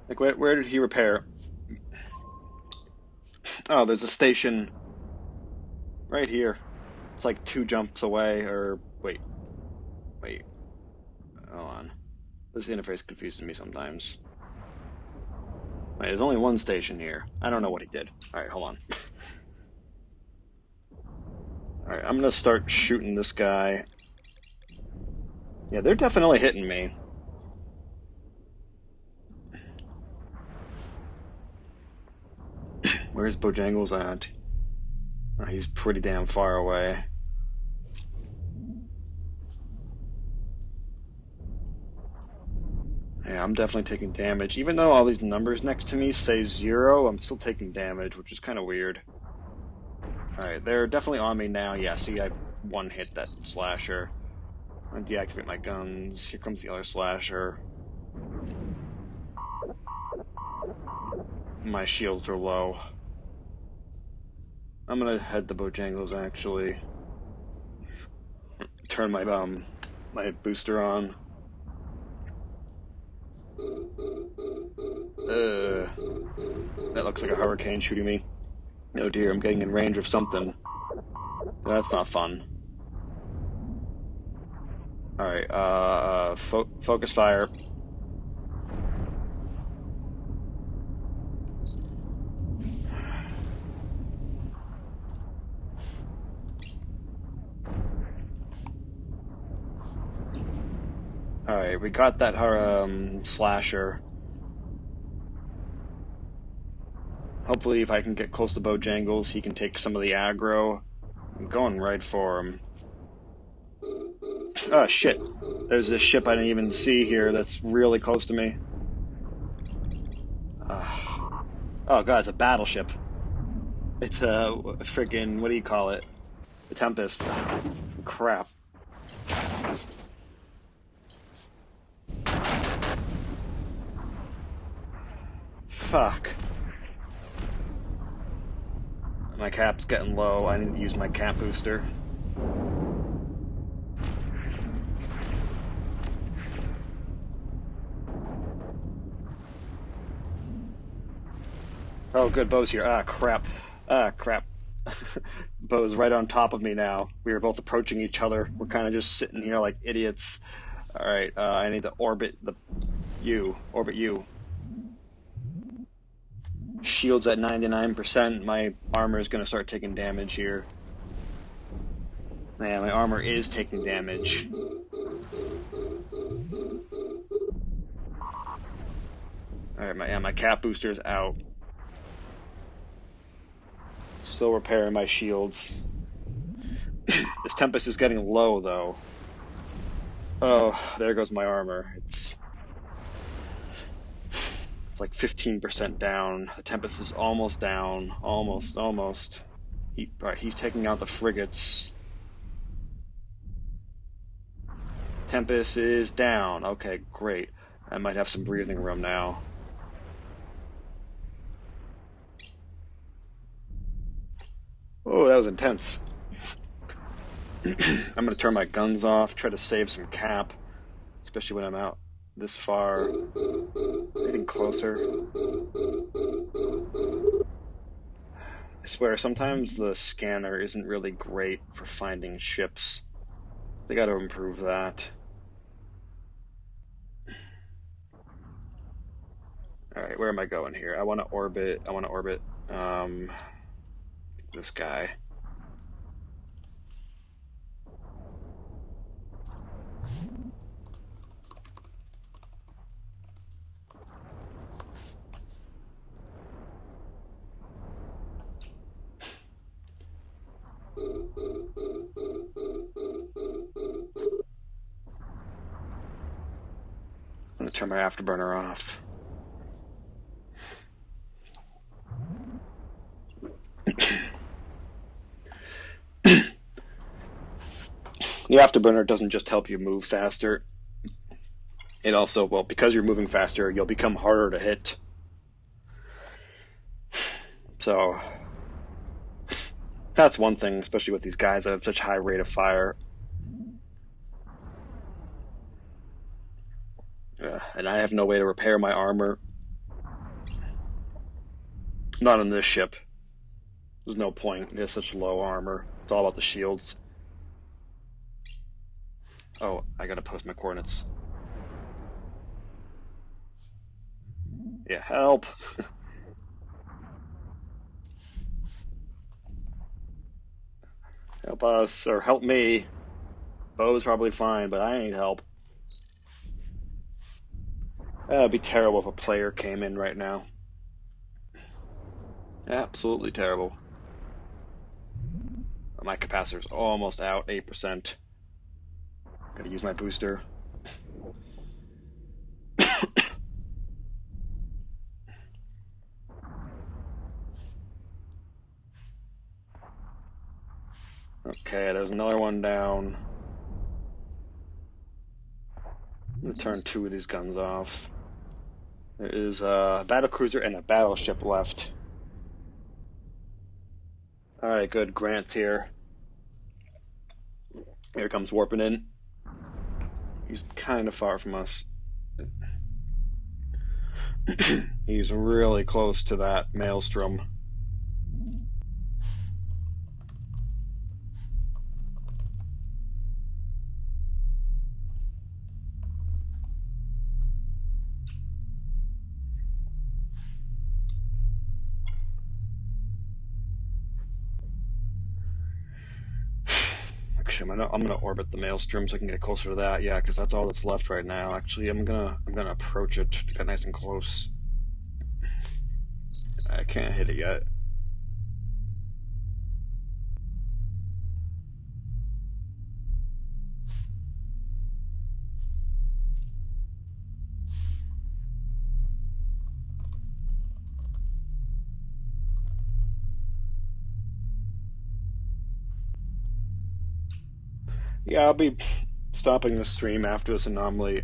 Like, where did he repair? Oh, there's a station right here. It's like 2 jumps away, or wait. Hold on. This interface confuses me sometimes. Wait, there's only one station here. I don't know what he did. Alright, hold on. Alright, I'm gonna start shooting this guy. Yeah, they're definitely hitting me. Where's Bojangles at? Oh, he's pretty damn far away. Yeah, I'm definitely taking damage. Even though all these numbers next to me say 0, I'm still taking damage, which is kind of weird. Alright, they're definitely on me now. Yeah, see, I one-hit that slasher. I deactivate my guns. Here comes the other slasher. My shields are low. I'm gonna head to Bojangles, actually. Turn my booster on. That looks like a hurricane shooting me. Oh dear, I'm getting in range of something. That's not fun. Alright, focus fire. Alright, we got that slasher. hopefully if I can get close to Bojangles, he can take some of the aggro. I'm going right for him. Oh shit, there's this ship I didn't even see here that's really close to me. Oh god, it's a battleship. It's a freaking, what do you call it? The Tempest. Crap. Fuck. My cap's getting low. I need to use my cap booster. Oh, good, Bo's here. Ah, crap. Ah, crap. Bo's right on top of me now. We are both approaching each other. We're kind of just sitting here like idiots. Alright, I need to orbit you. Orbit you. Shield's at 99%. My armor is going to start taking damage here. Man, my armor is taking damage. Alright, my cap booster's out. Still repairing my shields. This Tempest is getting low, though. Oh, there goes my armor. It's like 15% down. The Tempest is almost down. Almost. Alright, he's taking out the frigates. Tempest is down. Okay, great. I might have some breathing room now. Oh, that was intense. I'm going to turn my guns off, try to save some cap, especially when I'm out this far, getting closer. I swear, sometimes the scanner isn't really great for finding ships. They got to improve that. Alright, where am I going here? I want to orbit this guy. I'm going to turn my afterburner off. The afterburner doesn't just help you move faster. It also, well, because you're moving faster, you'll become harder to hit. So, that's one thing, especially with these guys that have such high rate of fire. And I have no way to repair my armor. Not on this ship. There's no point. It has such low armor. It's all about the shields. Oh, I gotta post my coordinates. Yeah, help! Help us, or help me. Bo's probably fine, but I need help. It'd be terrible if a player came in right now. Absolutely terrible. My capacitor's almost out, 8%. Gotta use my booster. Okay, there's another one down. I'm gonna turn 2 of these guns off. There is a battlecruiser and a battleship left. Alright, good. Grant's here. Here comes warping in. He's kind of far from us. He's really close to that maelstrom. Actually, I'm gonna orbit the maelstrom so I can get closer to that. Yeah, because that's all that's left right now. Actually, I'm gonna approach it to get nice and close. I can't hit it yet. Yeah, I'll be stopping the stream after this anomaly.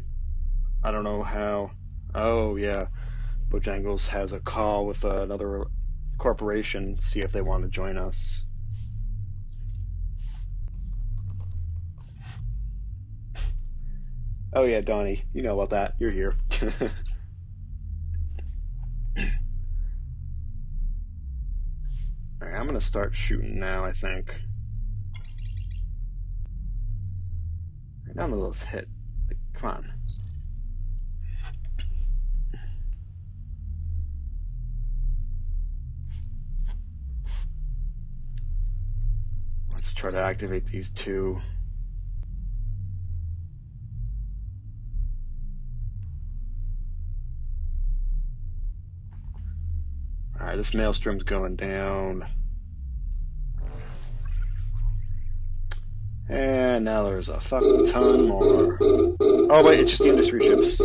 I don't know how. Oh, yeah. Bojangles has a call with another corporation, see if they want to join us. Oh, yeah, Donnie, you know about that. You're here. Alright, I'm going to start shooting now, I think. None of those hit. Like, come on. Let's try to activate these two. Alright, this maelstrom's going down. And now there's a fucking ton more. Oh wait, it's just the industry ships.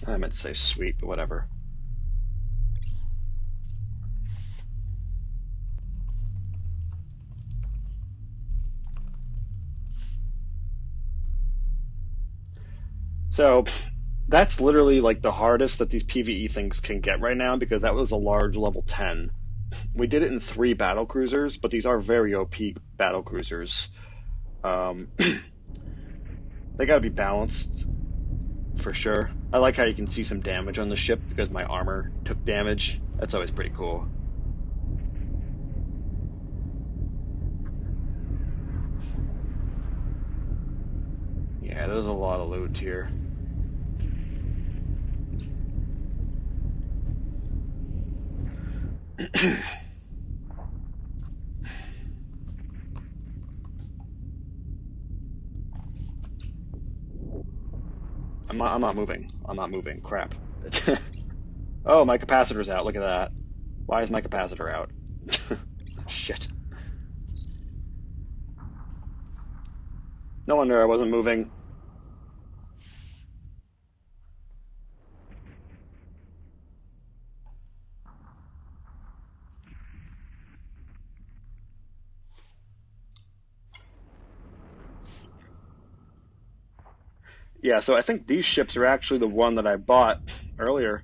I meant to say sweet, but whatever. So that's literally like the hardest that these PVE things can get right now, because that was a large level 10. We did it in 3 battle cruisers, but these are very OP battle cruisers. They gotta be balanced for sure. I like how you can see some damage on the ship because my armor took damage. That's always pretty cool. Yeah, there's a lot of loot here. I'm not moving. I'm not moving. Crap. Oh, my capacitor's out. Look at that. Why is my capacitor out? Shit. No wonder I wasn't moving. Yeah, so I think these ships are actually the one that I bought earlier.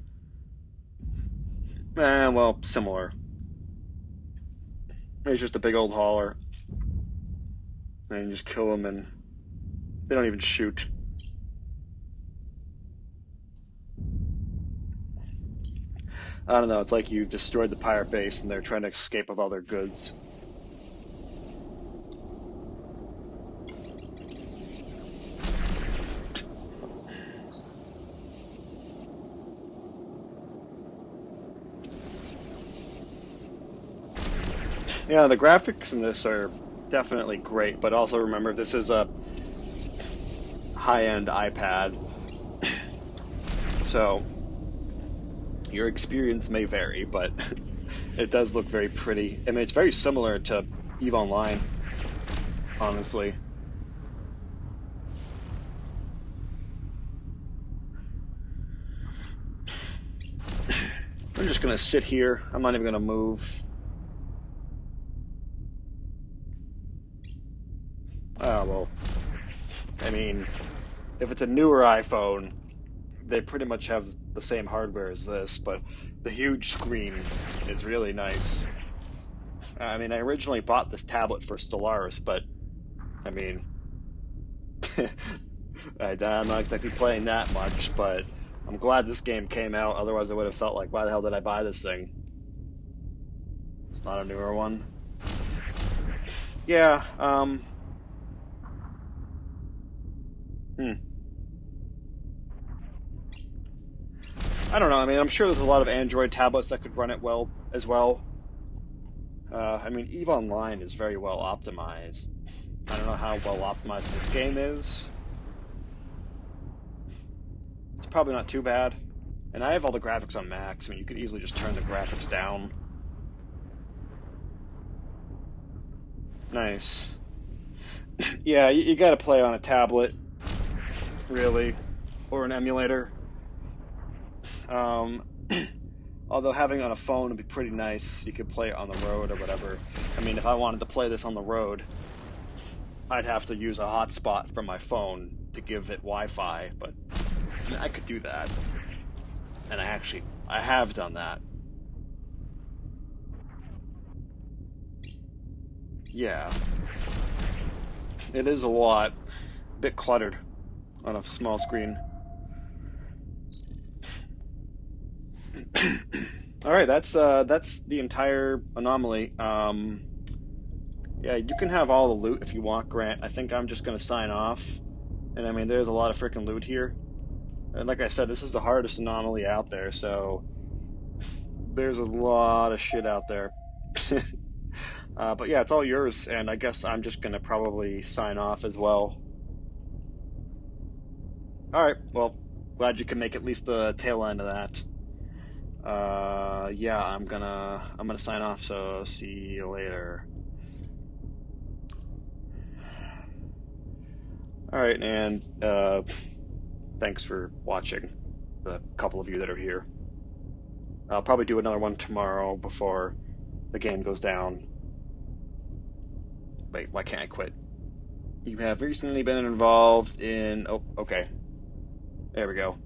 Well, similar. It's just a big old hauler. And you just kill them and they don't even shoot. I don't know, it's like you've destroyed the pirate base and they're trying to escape with all their goods. Yeah, the graphics in this are definitely great, but also remember this is a high-end iPad, so your experience may vary, but it does look very pretty. I mean, it's very similar to EVE Online, honestly. I'm just gonna sit here. I'm not even gonna move. Oh, well, I mean, if it's a newer iPhone, they pretty much have the same hardware as this, but the huge screen is really nice. I mean, I originally bought this tablet for Stellaris, but, I mean, I'm not exactly playing that much, but I'm glad this game came out, otherwise I would have felt like, why the hell did I buy this thing? It's not a newer one. Yeah, I don't know. I mean, I'm sure there's a lot of Android tablets that could run it well as well. I mean, EVE Online is very well optimized. I don't know how well optimized this game is. probably not too bad. And I have all the graphics on max. I mean, you could easily just turn the graphics down. Nice. Yeah, you gotta play on a tablet, really, or an emulator. Um, although having it on a phone would be pretty nice. You could play it on the road or whatever. I mean, if I wanted to play this on the road, I'd have to use a hotspot from my phone to give it Wi-Fi, but I mean, I could do that. And I have done that. Yeah, it is a lot. A bit cluttered on a small screen. All right, that's the entire anomaly. Yeah, you can have all the loot if you want, Grant. I think I'm just gonna sign off. And I mean, there's a lot of freaking loot here. And like I said, this is the hardest anomaly out there, so there's a lot of shit out there. But yeah, it's all yours, and I guess I'm just gonna probably sign off as well. All right, well, glad you can make at least the tail end of that. Yeah, I'm gonna sign off. So see you later. All right, and thanks for watching. The couple of you that are here. I'll probably do another one tomorrow before the game goes down. Wait, why can't I quit? You have recently been involved in. Oh, okay. There we go.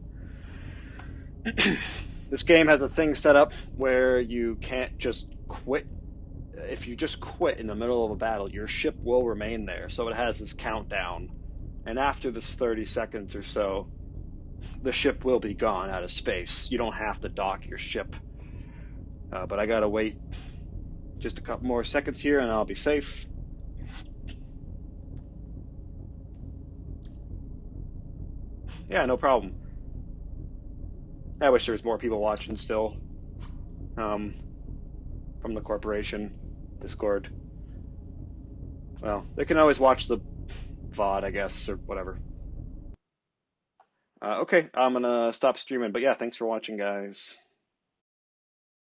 This game has a thing set up where you can't just quit. If you just quit in the middle of a battle, your ship will remain there. So it has this countdown. And after this 30 seconds or so, the ship will be gone out of space. You don't have to dock your ship. But I gotta wait just a couple more seconds here and I'll be safe. Yeah, no problem. I wish there was more people watching still. Um, from the corporation Discord. Well, they can always watch the VOD, I guess, or whatever. Okay, I'm gonna stop streaming, but yeah, thanks for watching, guys.